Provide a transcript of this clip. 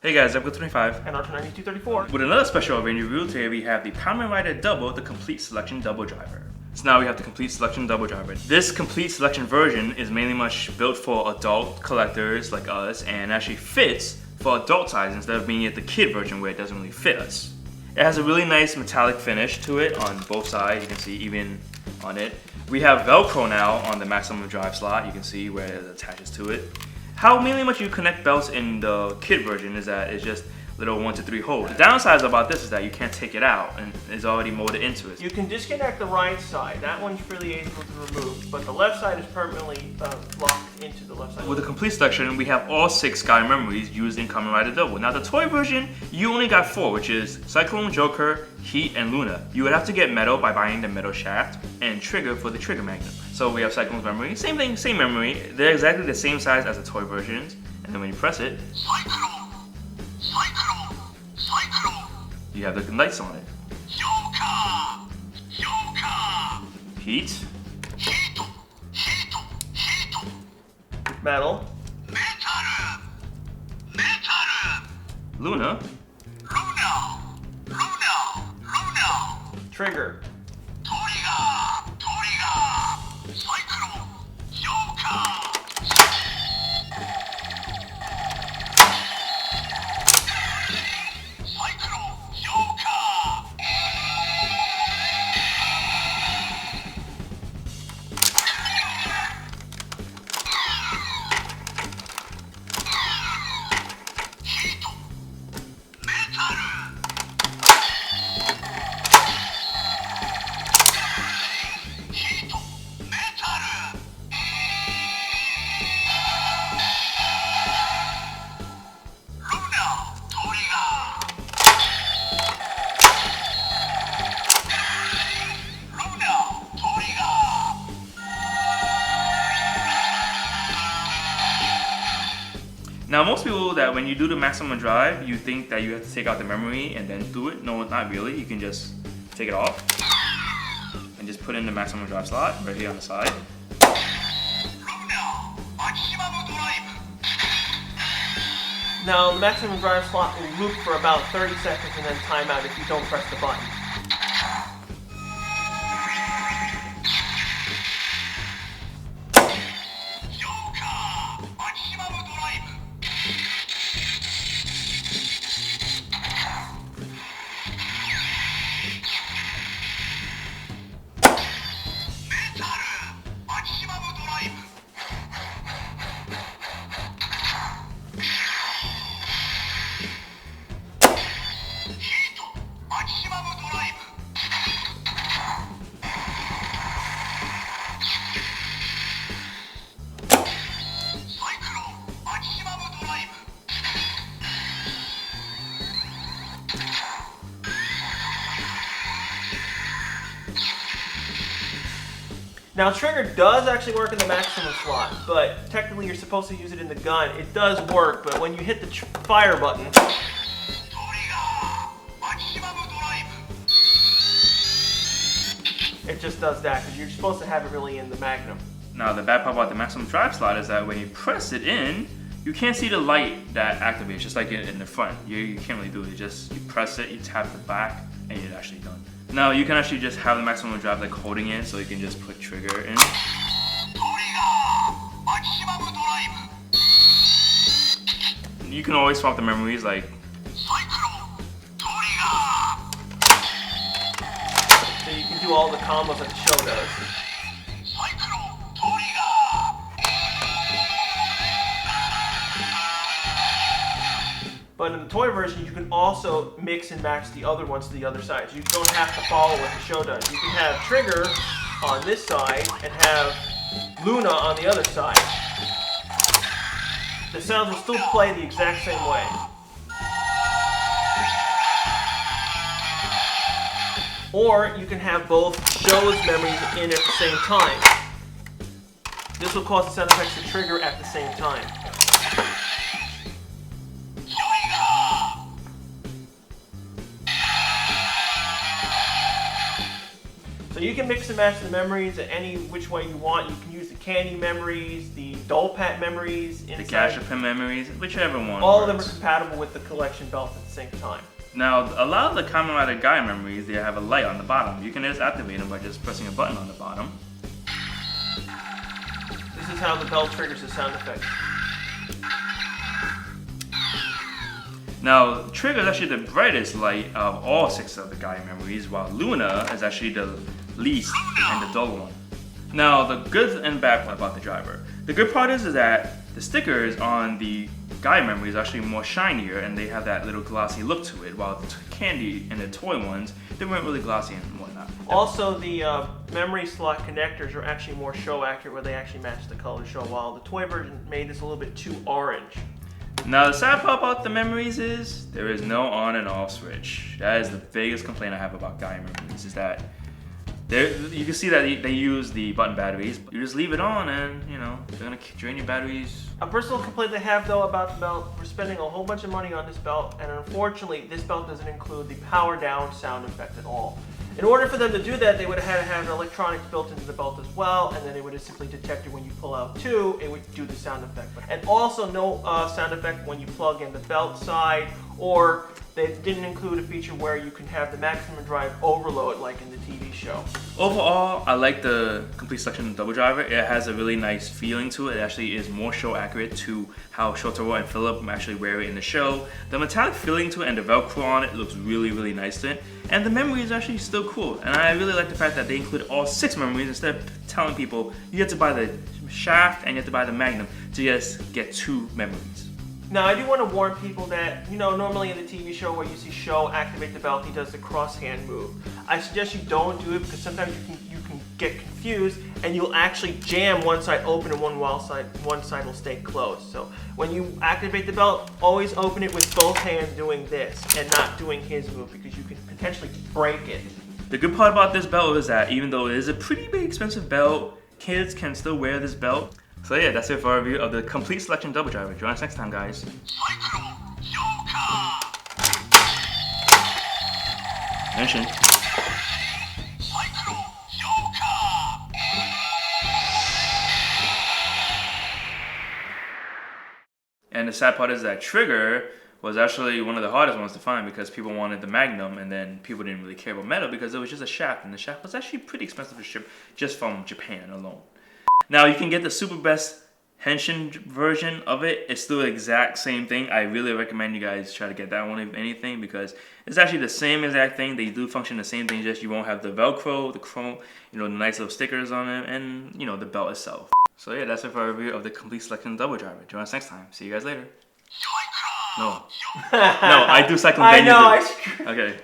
Hey guys, Zebco25 and Archer9234. with another special rain review. Today we have the Kamen Rider Double, the Complete Selection Double Driver. So now we have the Complete Selection Double Driver. This Complete Selection version is mainly much built for adult collectors like us and actually fits for adult size instead of being at the kid version where it doesn't really fit us. It has a really nice metallic finish to it on both sides. You can see even on it. We have Velcro now on the maximum drive slot. You can see where it attaches to it. How mainly much you connect belts in the kit version is that it's just little 1 to 3 holes. The downside about this is that you can't take it out and it's already molded into it. You can disconnect the right side. That one's really easy to remove, but the left side is permanently locked into the left side. With the Complete Selection, we have all 6 Sky memories used in Kamen Rider Double. Now the toy version, you only got 4, which is Cyclone, Joker, Heat, and Luna. You would have to get metal by buying the metal shaft and trigger for the trigger magnet. So we have Cyclone's memory, same thing, same memory. They're exactly the same size as the toy versions. And then when you press it, you have the lights on it. Heat. Metal. Luna. Trigger. Now most people that when you do the maximum drive, you think that you have to take out the memory and then do it. No, not really. You can just take it off and just put in the maximum drive slot right here on the side. Now the maximum drive slot will loop for about 30 seconds and then time out if you don't press the button. Now trigger does actually work in the maximum slot, but technically you're supposed to use it in the gun. It does work, but when you hit the fire button, it just does that because you're supposed to have it really in the magnum. Now the bad part about the maximum drive slot is that when you press it in, you can't see the light that activates, just like in the front. You can't really do it. You press it, you tap the back, and you're actually done. Now you can actually just have the maximum drive like holding it, so you can just put trigger in. You can always swap the memories like. So you can do all the combos that the show does. But in the toy version, you can also mix and match the other ones to the other sides. You don't have to follow what the show does. You can have Trigger on this side and have Luna on the other side. The sounds will still play the exact same way. Or you can have both shows memories in at the same time. This will cause the sound effects to trigger at the same time. So So you can mix and match the memories any which way you want. You can use the candy memories, the Dolpat memories, the Gashapin memories, whichever one. All of them are compatible with the collection belt at the same time. Now, a lot of the Kamen Rider Guy memories, they have a light on the bottom. You can just activate them by just pressing a button on the bottom. This is how the belt triggers the sound effect. Now, Trigger is actually the brightest light of all 6 of the Guy memories, while Luna is actually the least and the dull one. Now, the good and bad part about the driver. The good part is that the stickers on the Guy memory is actually more shinier and they have that little glossy look to it, while the candy and the toy ones, they weren't really glossy and whatnot. Also, the memory slot connectors are actually more show accurate where they actually match the color show, while the toy version made this a little bit too orange. Now, the sad part about the memories is there is no on and off switch. That is the biggest complaint I have about Guy memories, is that you can see that they use the button batteries. You just leave it on and, you know, they're going to drain your batteries. A personal complaint they have, though, about the belt, we're spending a whole bunch of money on this belt, and unfortunately, this belt doesn't include the power down sound effect at all. In order for them to do that, they would have had to have electronics built into the belt as well, and then they would have simply detected when you pull out 2, it would do the sound effect. And also no sound effect when you plug in the belt side, or they didn't include a feature where you can have the maximum drive overload like in the TV show. Overall, I like the complete selection double driver. It has a really nice feeling to it. It actually is more show accurate to how Shotaro and Philip actually wear it in the show. The metallic feeling to it and the Velcro on it looks really, really nice to it. And the memory is actually still cool. And I really like the fact that they include all 6 memories instead of telling people you have to buy the shaft and you have to buy the magnum to just get 2 memories. Now, I do want to warn people that, you know, normally in the TV show where you see Sho activate the belt, he does the cross-hand move. I suggest you don't do it because sometimes you can get confused and you'll actually jam one side open and one side will stay closed. So when you activate the belt, always open it with both hands doing this and not doing his move because you can potentially break it. The good part about this belt is that even though it is a pretty big expensive belt, kids can still wear this belt. So yeah, that's it for our review of the complete selection double driver. Join us next time, guys. Mention. And the sad part is that Trigger was actually one of the hardest ones to find because people wanted the Magnum and then people didn't really care about metal because it was just a shaft, and the shaft was actually pretty expensive to ship just from Japan alone. Now you can get the super best Henshin version of it. It's still the exact same thing. I really recommend you guys try to get that one if anything because it's actually the same exact thing. They do function the same thing, just you won't have the Velcro, the chrome, you know, the nice little stickers on it, and you know, the belt itself. So yeah, that's it for our review of the complete selection double driver. Join us next time. See you guys later. No. No, I do cycling. I know. Okay.